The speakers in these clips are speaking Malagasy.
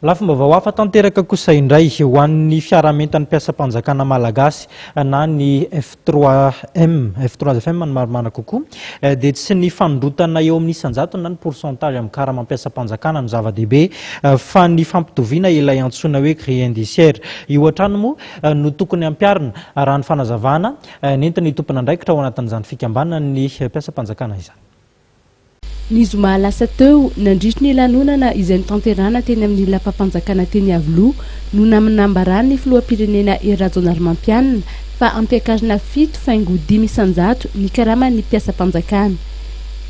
Lafomba vahoafa tanteraka kosa indray ho an'ny fiaramentany mpiasa-panjakana malagasy na ny F3FM ny maromana kokoa dia tsy ny fanondrotana eo amin'ny isanjato na ny pourcentage amin'ny karama mpiasa-panjakana no zava-dehibe fa ny fampitoviana ilay antsoina hoe grille indiciaire. Io hatrany moa no tokony ampiarina raha ny fanazavana nentina tompona andraikitra ao anatin'izany fikambanana ny mpiasa-panjakana izany. Ny zoma lasa teo nandritra ny lanonana izay nitanterana teny amin'ny lapam-panjakana teny Avoloha no naminambarany ny filoham-pirenena Rajaonarmampianina fa ampiakarina 7 faingo 10 isanjato ny karama ny mpiasa-panjakana.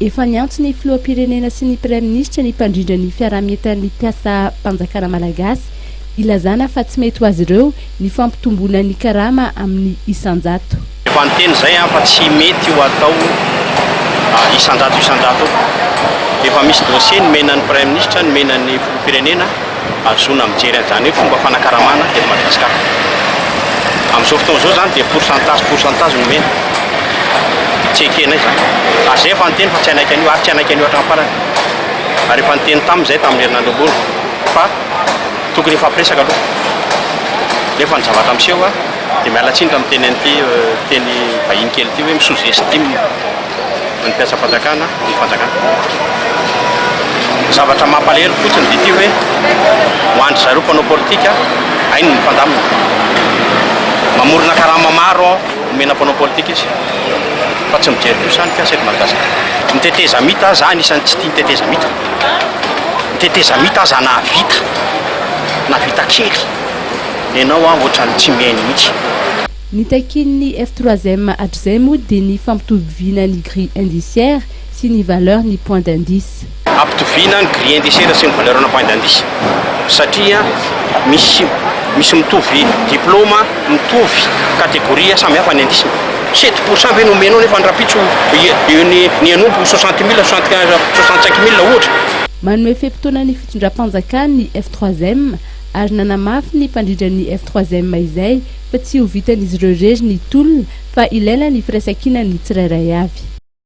Efa niantso ny filoham-pirenena sy ny praiministra ny mpandrindra ny fiarametan'ny mpiasa-panjakana malagasy ilazana fa tsy mety ho azy ireo ny fampitomboana ny karama amin'ny isanjato. Efa niteny zay fa tsy mety ho atao isanjato. Efa misy dossier nomenan'ny praiministra, nomenan'ny filoham-pirenena azona mijery an'izany hoe fomba fanakaramana eto Madagasikara. Amin'izao fotoana izao zany dia pourcentage nomena. Tsy ekena izany. Zay efa niteny fa tsy anaiky an'io ary tsy anaiky an'io hatramin'ny farany. Ary efa niteny tamin'izay tamin'ny herinandro ambony fa tokony efa ampiresaka aloha. Nefa ny zavatra miseho dia miala tsiny ka miteny an'ity teny vahiny kely ity hoe misous-estime ny mpiasa-panjakana ny fanjakana. Zavatra mampalahelo fotsiny dia ity hoe hoandry zareo mpanao politika ainy ny mpandamina. Mamorona karama maro omena mpanao politika izy fa tsy mijery kosa ny mpiasa eto Madagasikara. Miteteza mita aza anisan'ny tsy tia miteteza mita. Miteteza mita aza na vita kely ianao ohatrany tsy mihaino mihitsy. Ny takin'ny F3M hatrizay moa dia ny fampitoviana ny grille indiciaire sy ny valeur ny point d'indice. Ampitoviana ny grille indiciaire sy ny valeur na point d'indice satria misy mitovy diplôma, mitovy kategoria samy hafa ny indisiny. 7% ve nomenao nefa ndrapitso ny anompo 60 000 65 000 ohatra. Manome fepitona ny fitondram-panjakana ny F3M ary nanamafy ny mpandrindra ny F3M izay fa tsy ho vitan'izy ireo rery ny tolona fa ilaina ny firaisankina ny tsirairay avy.